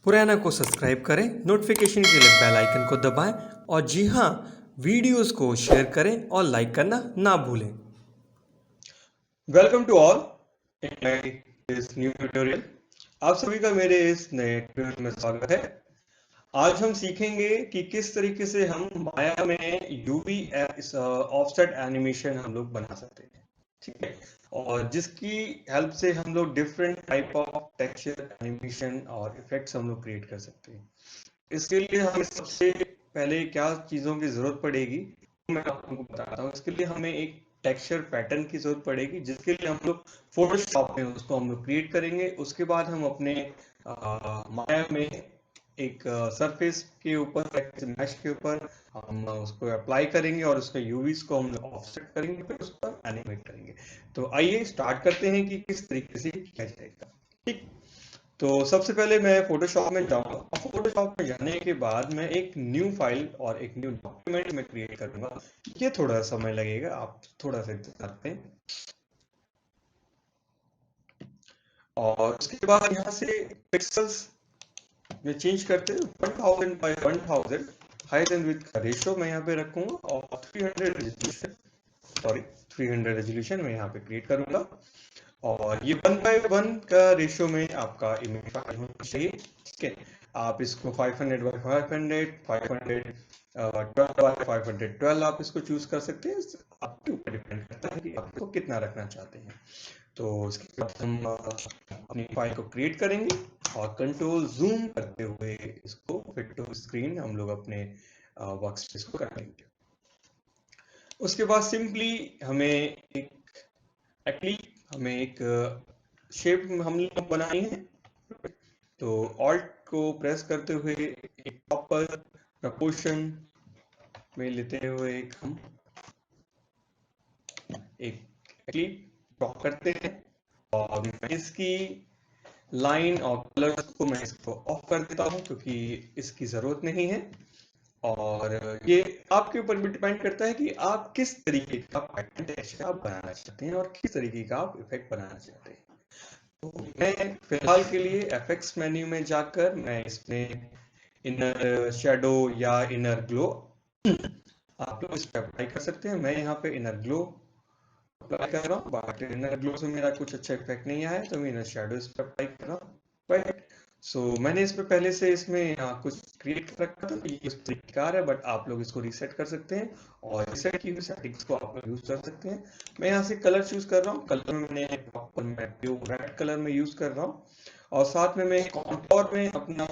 पुराना को सब्सक्राइब करें, नोटिफिकेशन के लिए बेल आइकन को दबाएं और जी हाँ, वीडियोस को शेयर करें और लाइक करना ना भूलें। Welcome to all in this new tutorial. आप सभी का मेरे इस नए ट्यूटोरियल में स्वागत है। आज हम सीखेंगे कि किस तरीके से हम माया में यूवी ऑफसेट एनिमेशन हम लोग बना सकते हैं, ठीक है। और जिसकी हेल्प से हम लोग different type of texture animation और इफेक्ट्स हम लोग क्रिएट कर सकते हैं। इसके लिए हमें सबसे पहले क्या चीज़ों की ज़रूरत पड़ेगी मैं आपको बताता हूँ। इसके लिए हमें एक टेक्सचर पैटर्न की ज़रूरत पड़ेगी, जिसके लिए हम लोग फोटोशॉप में उसको हम लोग क्रिएट करेंगे। उसके बाद हम अपने माया में एक सरफेस के ऊपर, मैश के ऊपर हम उसको अप्लाई करेंगे और उसके यूवीज को हम ऑफसेट करेंगे, फिर उस पर एनिमेट करेंगे। तो आइए स्टार्ट करते हैं कि किस तरीके से किया जाएगा। ठीक, तो सबसे पहले मैं फोटोशॉप में जाऊंगा और फोटोशॉप में जाने के बाद मैं एक न्यू फाइल और एक न्यू डॉक्यूमेंट में क्रिएट करूंगा। ये थोड़ा समय लगेगा, आप थोड़ा सा इंतजार करें। और उसके बाद यहाँ से पिक्सल्स में चेंज करते हैं 1000 बाय 1000 हाइट एंड विड्थ का रेशियो मैं यहाँ पे रखूंगा और 300 रेजोल्यूशन मैं यहाँ पे क्रिएट करूंगा। और ये 1:1 का रेशियो में आपका इमेज फाइल होना चाहिए, ठीक है। आप इसको 500 बाय 500, 512 बाय 512 आप इसको चूज कर सकते हैं। आपके ऊपर डिपेंड करता है कि आप इसको कितना रखना चाहते हैं। तो इसके बाद हम अपनी फाइल को क्रिएट करेंगे और कंट्रोल जूम करते हुए इसको फिट टू स्क्रीन हम लोग अपने वर्क स्पेस को करेंगे। उसके बाद सिंपली हमें एक शेप हम लोग बनानी है। तो ऑल्ट को प्रेस करते हुए एक प्रॉपर प्रपोर्शन में लेते हुए हम एक क्लिप ड्रॉ करते हैं और मैं इसकी लाइन और कलर्स को मैं इसको ऑफ कर देता हूं क्योंकि इसकी जरूरत नहीं है। और ये आपके ऊपर भी डिपेंड करता है कि आप किस तरीके का पैटर्न टेक्सचर आप बनाना चाहते हैं और किस तरीके का आप इफेक्ट बनाना चाहते हैं। तो मैं फिलहाल के लिए एफएक्स मेन्यू में जाकर मैं इसमें इनर शेडो या इनर ग्लो आप लोग इस पर अप्लाई कर सकते हैं। मैं यहाँ पे इनर ग्लो अप्लाई कर रहा हूँ, बट इनर ग्लो से मेरा कुछ अच्छा इफेक्ट नहीं आया है, तो मैं इनर शेडो इस पर अप्लाई कर रहा हूँ। राइट, सो मैंने इस पे पहले से इसमें कुछ क्रिएट कर रखा था, ये उस तरीकेकार है, बट आप लोग इसको रीसेट कर सकते हैं और रीसेट की हुई सेटिंग्स को आप लोग यूज कर सकते हैं। मैं यहाँ से कलर चूज कर रहा हूँ। कलर में मैंने प्रॉपर मैं प्योर रेड कलर में यूज कर रहा हूँ और साथ में मैं कॉन्टोर में अपना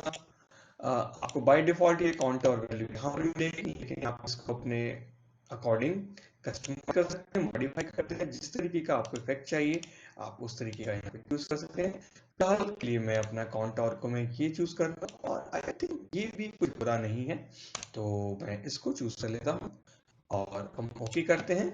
आपको बाय डिफॉल्ट ये कॉन्टोर वैल्यू यहाँ पर मिलेगी, लेकिन आप इसको अपने अकॉर्डिंग कस्टमाइज कर सकते हैं, मॉडिफाई करते हैं। जिस तरीके का आपको इफेक्ट चाहिए आप उस तरीके का यहाँ पे यूज कर सकते हैं। फिलहाल के लिए मैं अपना कॉन्टोर को मैं ये चूज कर रहा हूँ और आई थिंक ये भी कुछ बुरा नहीं है, तो मैं इसको चूज कर लेता हूँ और हम ओके करते हैं।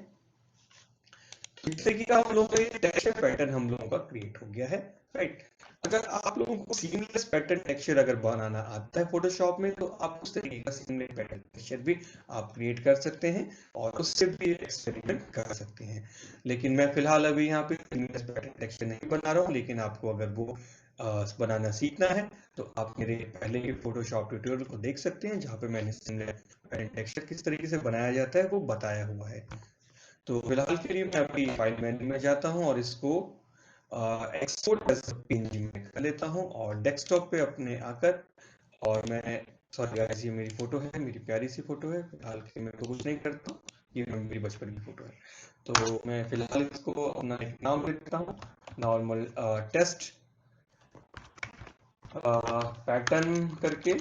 इस तरीके का हम लोगों का टेक्सचर पैटर्न हम लोगों का क्रिएट हो गया है। राइट, अगर आप लोगों को सीमलेस पैटर्न टेक्सचर अगर बनाना आता है फोटोशॉप में, तो आप उस तरीके का सीमलेस पैटर्न टेक्सचर भी आप क्रिएट कर सकते हैं और उससे भी एक्सपेरिमेंट कर सकते हैं। लेकिन मैं फिलहाल अभी यहाँ पे सीमलेस पैटर्न टेक्सचर नहीं बना रहा हूँ, लेकिन आपको अगर वो बनाना सीखना है तो आप मेरे पहले के फोटोशॉप ट्यूटोरियल को देख सकते हैं, जहाँ पे मैंने सीमलेस पैटर्न टेक्सचर किस तरीके से बनाया जाता है वो बताया हुआ है। तो फिलहाल के लिए मैं अपनी फाइल मेन्यू में जाता हूँ और इसको एक्सपोर्ट एज पीएनजी में कर लेता हूँ और डेस्कटॉप पे अपने आकर और मैं सॉरी गाइस, ये मेरी फोटो है, मेरी प्यारी सी फोटो है। फिलहाल के मैं तो कुछ नहीं करता हूँ, ये मेरी बचपन की फोटो है। तो मैं फिलहाल इसको अपना एक नाम दे देता हूँ, नॉर्मल टेस्ट पैटर्न करके,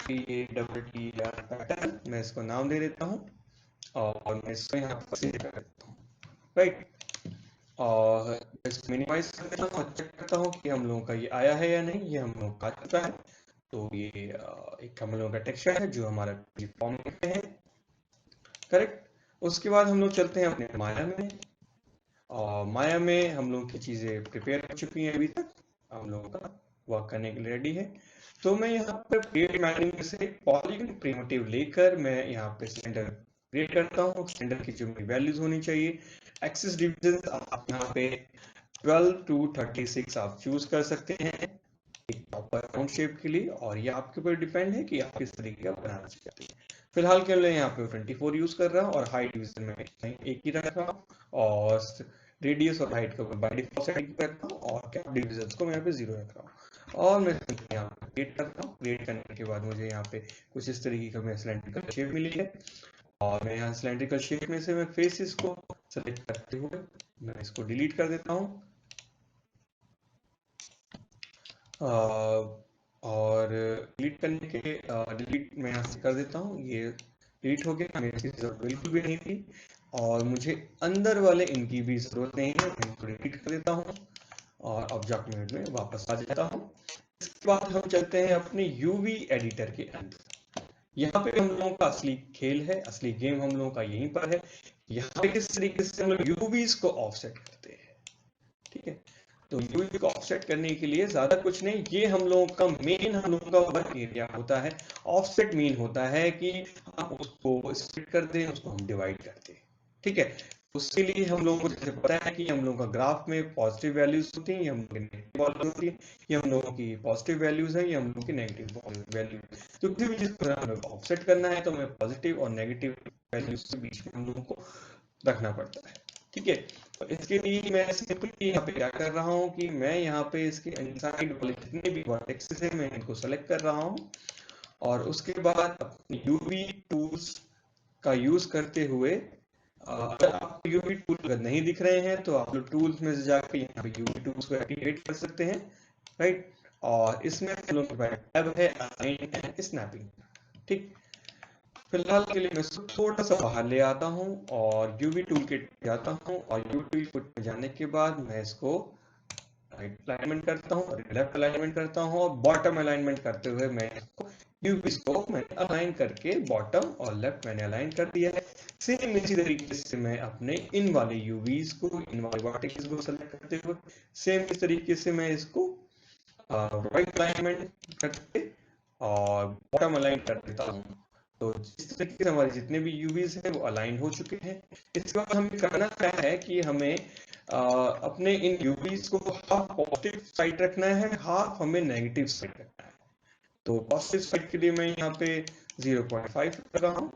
पैटर्न मैं इसको नाम दे देता हूँ और मैं इसको यहाँ पर सेव कर देता हूँ। राइट, और इसको मिनिमाइज कर देता हूँ, चेक करता हूँ कि हम लोगों का ये आया है या नहीं। ये हम लोगों का आ चुका है। तो ये एक हम लोगों का टेक्सचर है जो हमारा फॉर्म में है। करेक्ट, उसके बाद हम लोग चलते हैं अपने माया में और माया में हम लोग की चीजें प्रिपेयर हो चुकी हैं, अभी तक हम लोगों का वर्क करने के लिए रेडी है। तो मैं यहाँ पर क्रिएट मेन्यू में से पॉलीगन प्रिमिटिव लेकर मैं यहाँ पे सिलेंडर क्रिएट करता हूँ। सिलेंडर की जो मेरी वैल्यूज होनी चाहिए, एक्सिस डिविजन आप यहाँ पे 12 to 36 आप चूज कर सकते हैं। एक प्रॉपर राउंड शेप के लिए, और ये आपके ऊपर डिपेंड है कि आप किस तरीके का बनाना चाहते हैं। फिलहाल के लिए यहाँ पे 24 यूज कर रहा हूँ, और हाइट डिवीजन में एक ही रख रहा हूँ, और रेडियस और हाइट को बाय डिफॉल्ट सेटिंग करता हूँ, और कैप डिवीजन को मैं यहाँ पे 0 रख रहा हूँ, और मैं यहाँ पे क्रिएट करता हूँ। क्रिएट करने के बाद मुझे यहाँ पे कुछ इस तरीके का मैं सिलेंड्रिकल शेप मिली है, और मैं यहाँ सिलेंड्रिकल शेप में से मैं फेसेस को सेलेक्ट करते हुए मैं इसको डिलीट कर देता हूँ, और डिलीट करने के डिलीट मैं यहाँ से कर देता हूँ। ये डिलीट हो गया, हमें इसकी जरूरत बिल्कुल भी नहीं थी, और मुझे अंदर वाले इनकी भी जरूरत नहीं है, मैं इनको डिलीट कर देता हूँ, और ऑब्जेक्ट मोड में वापस आ जाता हूँ। इसके बाद हम चलते हैं अपने यूवी एडिटर के अंदर। यहाँ पे हम लोगों का असली खेल है, असली गेम हम लोगों का यहीं पर है। यहाँ पे किस तरीके से हम लोग यूवीज को ऑफसेट करते हैं, ठीक है। तो यूवी को ऑफसेट करने के लिए ज्यादा कुछ नहीं, ये हम लोगों का मेन, हम लोगों का वर्क एरिया होता है। ऑफसेट मीन होता है कि हम उसको स्प्लिट कर दें, उसको हम डिवाइड कर दें, ठीक है। उसके लिए हम लोगों को जैसे पता है कि हम लोगों का ग्राफ में पॉजिटिव वैल्यूज होती हैं, ये हम लोगों की नेगेटिव वैल्यूज होती है, ये हम लोगों की पॉजिटिव वैल्यूज है, ये हम लोगों की नेगेटिव वैल्यूज। तो किसी भी चीज को हमें ऑफसेट करना है तो हमें पॉजिटिव और नेगेटिव वैल्यूज के बीच में हम लोगों को रखना पड़ता है, ठीक है। तो इसके लिए मैं सिंपली यहाँ पे क्या कर रहा हूँ कि मैं यहाँ पे इसके इनसाइड वाले जितने भी वर्टेक्सेस हैं मैं इनको सेलेक्ट कर रहा हूँ, और उसके बाद अपने यूवी टूल्स का यूज करते हुए अगर आपको यूवी टूल अगर नहीं दिख रहे हैं तो आप लोग टूल्स में से जाकर यहाँ पे यूवी टूल्स को एक्टिवेट कर सकते हैं, राइट। और इसमें हम लोग के पास टैब है अलाइन एंड स्नैपिंग, ठीक। फिलहाल के लिए मैं इसको थोड़ा सा बाहर ले आता हूँ, और यूवी टूल किट जाता हूँ, और यूवी टूल किट में जाने के बाद मैं इसको राइट अलाइनमेंट करता हूँ और लेफ्ट अलाइनमेंट करता हूँ, और बॉटम अलाइनमेंट करते हुए मैं इसको यूवीज को मैंने अलाइन करके बॉटम और लेफ्ट मैंने अलाइन कर दिया है। सेम इसी तरीके से मैं अपने इन वाले यूवीज को, इन वाले वर्टेक्स को सेलेक्ट करते हुए सेम इस तरीके से मैं इसको राइट अलाइनमेंट करके और बॉटम अलाइन कर देता हूँ। तो जिस तरीके से हमारे जितने भी यूवीज हैं वो अलाइन हो चुके हैं। इसके बाद हमें करना क्या है कि हमें अपने इन यूवीज को हाफ पॉजिटिव साइड रखना है, हाफ हमें नेगेटिव साइड रखना है। तो पॉजिटिव साइड के लिए मैं यहाँ पे 0.5 रख रहा हूँ,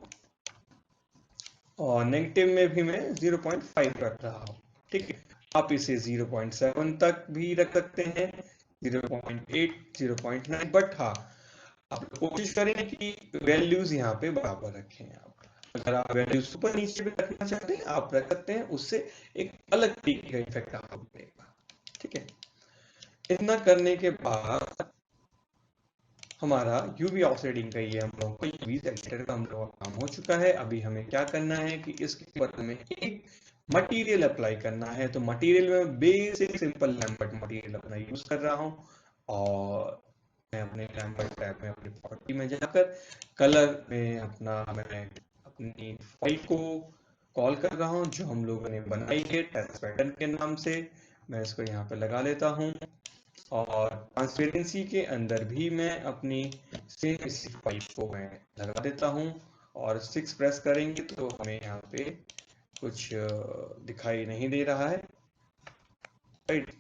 और नेगेटिव में भी मैं 0.5 रख रहा हूँ, ठीक है। आप इसे 0.7 तक भी रख सकते हैं, 0.8, 0.9, बट हाँ आप कोशिश करें कि वैल्यूज यहाँ पे बराबर रखें। आप अगर आप वैल्यूज ऊपर नीचे भी रखना चाहते हैं आप रख सकते हैं, उससे एक अलग तरीके का इफेक्ट आपको मिलेगा, ठीक है। इतना करने के बाद हमारा यूवी ऑफसेटिंग का ये हम लोगों को यूवी एडिटर का हम लोगों का काम हो चुका है। अभी हमें क्या करना है कि इसके ऊपर हमें एक मटेरियल अप्लाई करना है। तो मटेरियल में बेसिक सिंपल लैम्बर्ट मटेरियल अपना यूज कर रहा हूँ, और मैं अपने लैम्बर्ट टैब में अपनी प्रॉपर्टी में जाकर कलर में अपना मैं अपनी फाइल को कॉल कर रहा हूँ जो हम लोगों ने बनाई है टेस्ट पैटर्न के नाम से। मैं इसको यहाँ पे लगा लेता हूँ, और ट्रांसपेरेंसी के अंदर भी मैं अपनी सेम इसी फाइल को मैं लगा देता हूँ, और 6 प्रेस करेंगे तो हमें यहाँ पे कुछ दिखाई नहीं दे रहा है, राइट,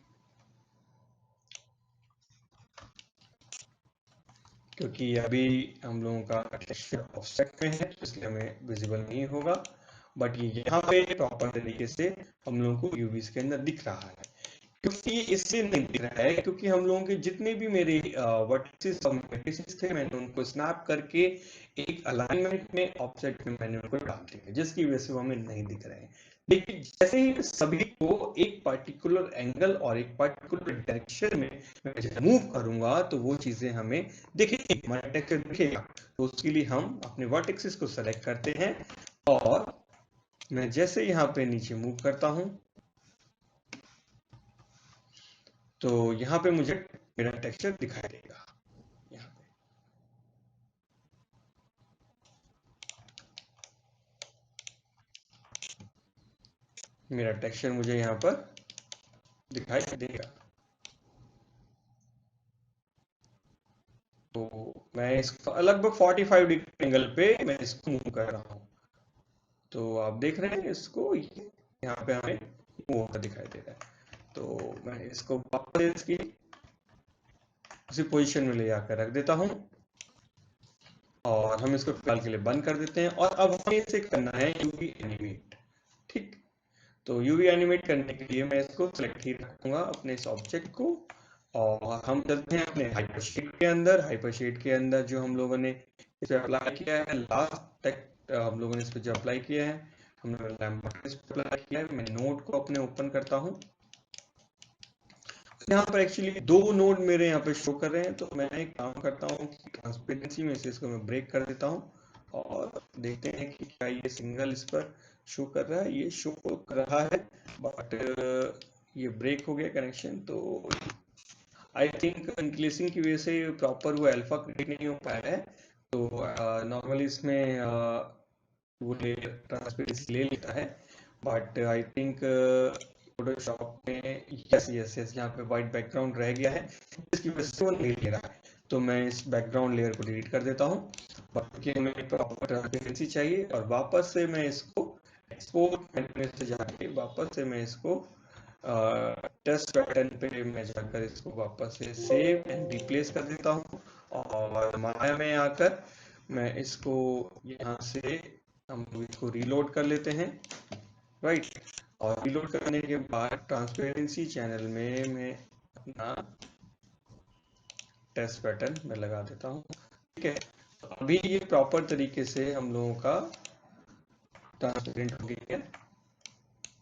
क्योंकि अभी हम लोगों का टेक्सचर ऑफसेट में है तो इसलिए हमें विजिबल नहीं होगा, बट ये यहाँ पे प्रॉपर तरीके से हम लोगों को यूवीज के अंदर दिख रहा है। क्योंकि ये इसलिए नहीं दिख रहा है क्योंकि हम लोगों के जितने भी मेरे वर्टिसेस और मैट्रिसेस थे मैंने उनको स्नैप करके एक अलाइनमेंट में ऑफसेट में मैंने उनको डाल दिया, जिसकी वजह से वो हमें नहीं दिख रहे हैं। लेकिन जैसे ही सभी को एक पर्टिकुलर एंगल और एक पर्टिकुलर डायरेक्शन में मैं जब मूव करूंगा तो वो चीजें हमें दिखेगी, हमारा टेक्सचर दिखेगा। तो उसके लिए हम अपने वर्टेक्सेस को सेलेक्ट करते हैं, और मैं जैसे यहाँ पे नीचे मूव करता हूँ तो यहाँ पे मुझे मेरा टेक्सचर दिखाई देगा। यहाँ पे मेरा टेक्सचर मुझे यहाँ पर दिखाई देगा। तो मैं इसको लगभग 45 डिग्री एंगल पे मैं इसको मूव कर रहा हूँ। तो आप देख रहे हैं इसको, यहाँ पे हमें मूव होता दिखाई दे रहा है। तो मैं इसको वापस इसकी उसी पोजीशन में ले जाकर रख देता हूँ और हम इसको फिलहाल के लिए बंद कर देते हैं। और अब हमें इसे करना है यूवी एनिमेट। ठीक, तो यूवी एनिमेट करने के लिए मैं इसको सेलेक्ट ही रखूंगा अपने इस ऑब्जेक्ट को और हम चलते हैं अपने हाइपरशीट के अंदर। हाइपरशीट के अंदर जो हम लोगों ने इस पे अप्लाई किया है, लास्ट तक हम लोगों ने इस पे जो अप्लाई किया है, हमने लैम्बर्ट इस पे अप्लाई किया है। मैं नोड को अपने ओपन करता हूँ। यहाँ पर एक्चुअली दो नोड मेरे यहाँ पे शो कर रहे हैं, तो मैं एक काम करता हूँ कि ट्रांसपेरेंसी में से इसको मैं ब्रेक कर देता हूँ और देखते हैं कि क्या ये सिंगल इस पर शो कर रहा है। ये शो कर रहा है बट ये ब्रेक हो गया कनेक्शन। तो आई थिंक इंक्रीजिंग की वजह से प्रॉपर वो अल्फा क्रिएट नहीं हो पाया है। तो नॉर्मली इसमें वो ट्रांसपेरेंसी ले लेता है बट आई थिंक फोटोशॉप में यस यस यस यहाँ पे वाइट बैकग्राउंड रह गया है, इसकी वजह से वो नहीं ले रहा है। तो मैं इस बैकग्राउंड लेयर को डिलीट कर देता हूँ क्योंकि हमें प्रॉपर ट्रांसपेरेंसी चाहिए। और वापस से मैं इसको एक्सपोर्ट मेन्यू से जाके वापस से मैं इसको टेस्ट पैटर्न पे मैं जाकर इसको वापस से सेव एंड रिप्लेस कर देता हूँ और माया में आकर मैं इसको यहाँ से हम इसको रीलोड कर लेते हैं, राइट। और रीलोड करने के बाद ट्रांसपेरेंसी चैनल में मैं अपना टेस्ट पैटर्न में लगा देता हूँ। ठीक है, तो अभी ये प्रॉपर तरीके से हम लोगों का ट्रांसपेरेंट हो गया है।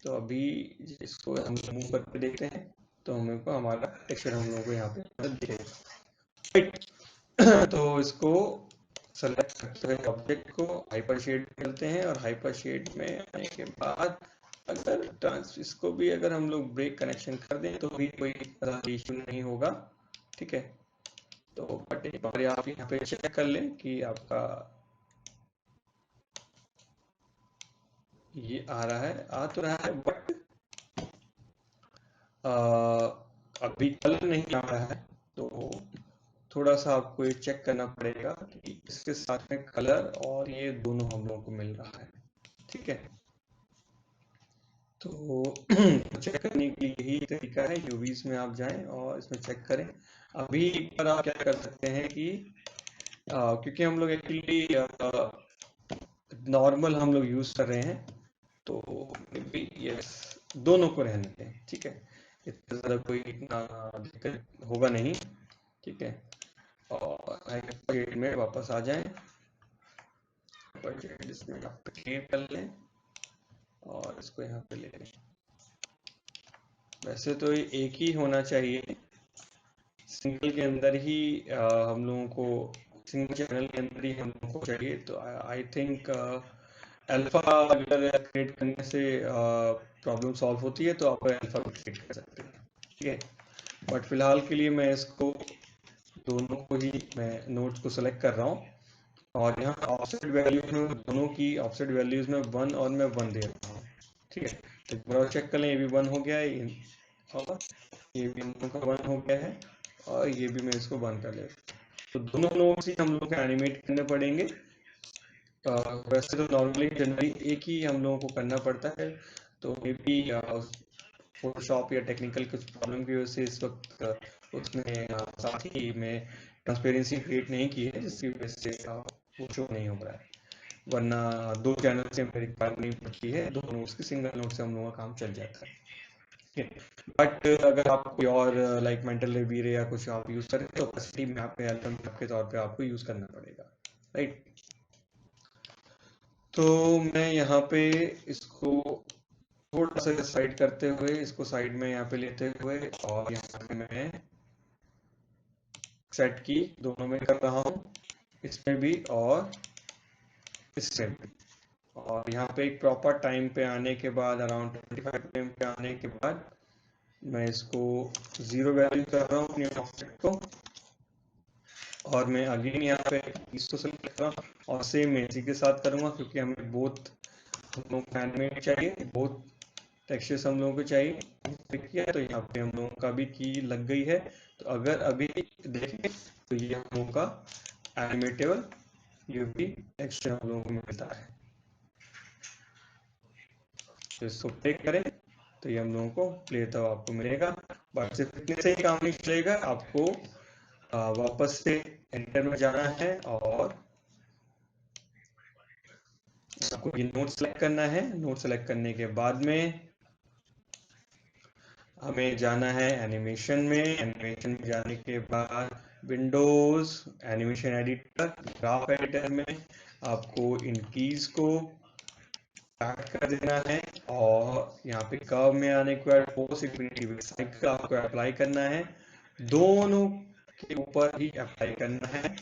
तो अभी इसको हम मूव करके देखते हैं तो हमें को हमारा टेक्सचर हम लोगों को यहाँ पे दिखेगा। तो इसको सेलेक्ट करते हैं ऑब्जेक्ट को, हाइपर शेड मिलते हैं और हाइपर शेड में आने के बाद अगर इसको भी अगर हम लोग ब्रेक कनेक्शन कर दें तो भी कोई इशू नहीं होगा। ठीक है, तो बट एक बार आप यहाँ पे चेक कर लें कि आपका ये आ रहा है, आ तो रहा है बट अभी कलर नहीं आ रहा है। तो थोड़ा सा आपको ये चेक करना पड़ेगा कि इसके साथ में कलर और ये दोनों हम लोगों को मिल रहा है। ठीक है, तो चेक करने के लिए यही तरीका है, यूवीज में आप जाएं और इसमें चेक करें। अभी एक बार आप क्या कर सकते हैं कि क्योंकि हम लोग एक्चुअली नॉर्मल हम लोग यूज कर रहे हैं तो यस दोनों को रहने दें। ठीक है, इतना ज़्यादा कोई इतना दिक्कत होगा नहीं। ठीक है, और हाइपरशेड में वापस आ जाएं, हाइपरशेड इसमें आप क्लियर कर लें और इसको यहाँ पे ले लें। वैसे तो ये एक ही होना चाहिए, सिंगल के अंदर ही हम लोगों को सिंगल चैनल के अंदर ही हम लोगों को चाहिए। तो आई थिंक अल्फा अगर क्रिएट करने से प्रॉब्लम सॉल्व होती है तो आप अल्फा को क्रिएट कर सकते हैं। ठीक है, बट फिलहाल के लिए मैं इसको दोनों को ही मैं नोट्स को सेलेक्ट कर रहा हूँ और यहाँ ऑफसेट वैल्यूज में दोनों की ऑफसेट वैल्यूज में 1 और मैं 1 दे रहा हूँ। ठीक है, तो एक बार चेक कर लें, ये भी 1 हो गया है और ये भी हम लोग का 1 हो गया है और ये भी मैं इसको 1 कर लेता हूँ। तो दोनों नोट्स ही हम लोग को एनिमेट करने पड़ेंगे। वैसे तो नॉर्मली जनरली एक ही हम लोगों को करना पड़ता है, तो मे बी फोटोशॉप या टेक्निकल कुछ प्रॉब्लम की वजह से इस वक्त उसने साथ ही में ट्रांसपेरेंसी क्रिएट नहीं की है, जिसकी वजह से वो शो नहीं हो रहा है। वरना दो चैनल से मेरी रिक्वायरमेंट नहीं पड़ती है, दो नोट्स की सिंगल नोट से हम लोगों का काम चल जाता है। बट अगर आप कोई और लाइक मेंटल रिवीर या कुछ आप यूज करें तो कैपेसिटी में आपके एल्बम के तौर पे आपको यूज करना पड़ेगा, राइट। तो मैं यहाँ पे इसको थोड़ा सा साइड करते हुए, इसको साइड में यहाँ पे लेते हुए और यहाँ पे मैं सेट की दोनों में कर रहा हूँ, इसमें भी और इसमें भी। और यहाँ पे एक प्रॉपर टाइम पे आने के बाद अराउंड 25 टाइम पे आने के बाद मैं इसको 0 वैल्यू कर रहा हूँ अपनी ऑफसेट को और मैं अगेन यहाँ पे इसको सेलेक्ट कर रहा हूँ और सेम मैं इसी के साथ करूँगा क्योंकि हमें बोथ हम लोग को एनिमेट चाहिए, बोथ टेक्सचर्स हम लोगों को चाहिए। किया तो यहाँ पे हम लोगों का भी की लग गई है। तो अगर अभी देखें तो ये हम लोगों का एनिमेटेबल यूवी टेक्सचर हम लोगों को मिलता है। तो इसको प्ले करें तो ये हम लोगों को प्ले तो आपको मिलेगा, बट सिर्फ इतने से ही काम नहीं चलेगा, आपको वापस से एडिटर में जाना है और आपको ये नोट सेलेक्ट करना है। नोट सेलेक्ट करने के बाद में हमें जाना है एनिमेशन में। एनिमेशन में जाने के बाद Windows animation editor, graph editor में आपको इन कीज को ऐड कर देना है और यहाँ पे कर्व में आने के बाद फोर्स इंफिनिटी साइकिल आपको अप्लाई करना है, दोनों के ऊपर ही अप्लाई करना है।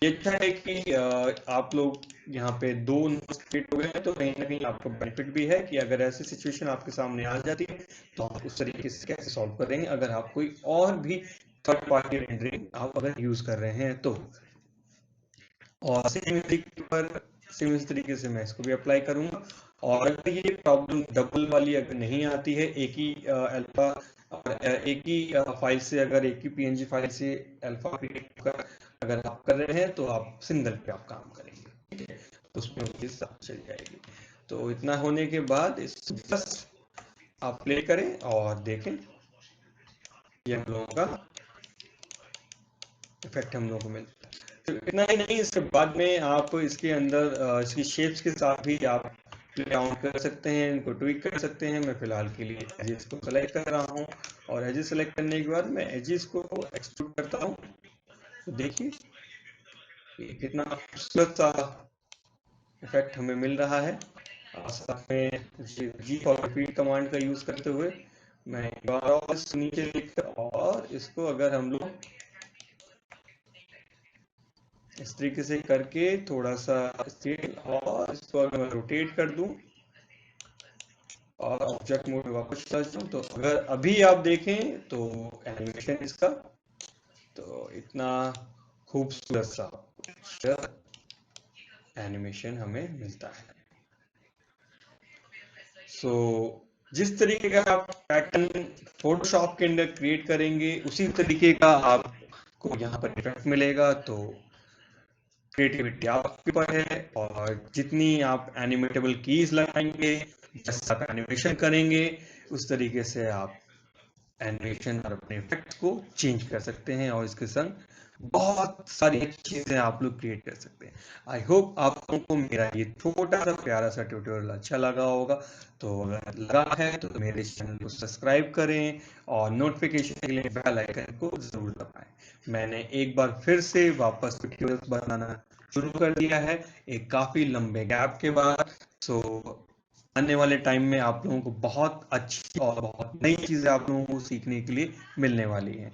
ये अच्छा है कि आप लोग यहाँ पे दो नोट्स क्रिएट हो गए हैं, तो कहीं ना कहीं आपको बेनिफिट भी है कि अगर ऐसी सिचुएशन आपके सामने आ जाती है तो आप उस तरीके से कैसे सॉल्व करेंगे, अगर आप कोई और भी थर्ड पार्टी रेंडरिंग आप अगर यूज कर रहे हैं तो। और सेम इस तरीके से मैं इसको भी अप्लाई करूंगा। और अगर ये प्रॉब्लम डबल वाली अगर नहीं आती है, एक ही अल्फा और एक ही फाइल से, अगर एक ही पीएनजी फाइल से अल्फा क्रिएट कर अगर आप कर रहे हैं तो आप सिंगल पे आप काम करेंगे, ठीक है, तो उसमें वो चीज चल जाएगी। तो इतना होने के बाद इस बस आप प्ले करें और देखें, ये हम लोगों का इफेक्ट हम लोगों को मिलता है। तो इतना ही नहीं, इसके बाद में आप इसके अंदर इसकी शेप्स के साथ भी आप प्ले डाउन कर सकते हैं, इनको ट्विक कर सकते हैं। मैं फिलहाल के लिए एजेस को सेलेक्ट कर रहा हूँ और एजेस सेलेक्ट करने के बाद मैं एजेस को एक्सट्रूड करता हूँ। तो देखिए ये कितना खूबसूरत सा इफेक्ट हमें मिल रहा है। साथ में जी फॉर रिपीट कमांड का यूज करते हुए मैं नीचे लिखकर और इसको अगर हम लोग इस तरीके से करके थोड़ा सा स्केल और इसको अगर मैं रोटेट कर दूं और ऑब्जेक्ट मोड में वापस चला जाऊं, तो अगर अभी आप देखें तो एनिमेशन इसका तो इतना खूबसूरत सा एनिमेशन हमें मिलता है। सो जिस तरीके का आप पैटर्न फोटोशॉप के अंदर क्रिएट करेंगे उसी तरीके का आपको यहाँ पर इफेक्ट मिलेगा। तो क्रिएटिविटी आपके ऊपर है और जितनी आप एनिमेटेबल कीज लगाएंगे, जैसा आप एनिमेशन करेंगे उस तरीके से आप एनिमेशन और अपने इफेक्ट्स को चेंज कर सकते हैं और इसके संग बहुत सारी चीजें आप लोग क्रिएट कर सकते हैं। आई होप आप लोगों को मेरा ये छोटा सा प्यारा सा ट्यूटोरियल अच्छा लगा होगा। तो अगर लगा है तो मेरे चैनल को सब्सक्राइब करें और नोटिफिकेशन के लिए बेल आइकन को जरूर दबाएं। मैंने एक बार फिर से वापस ट्यूटोरियल बनाना शुरू कर दिया है एक काफी लंबे गैप के बाद। सो आने वाले टाइम में आप लोगों को बहुत अच्छी और बहुत नई चीजें आप लोगों को सीखने के लिए मिलने वाली हैं।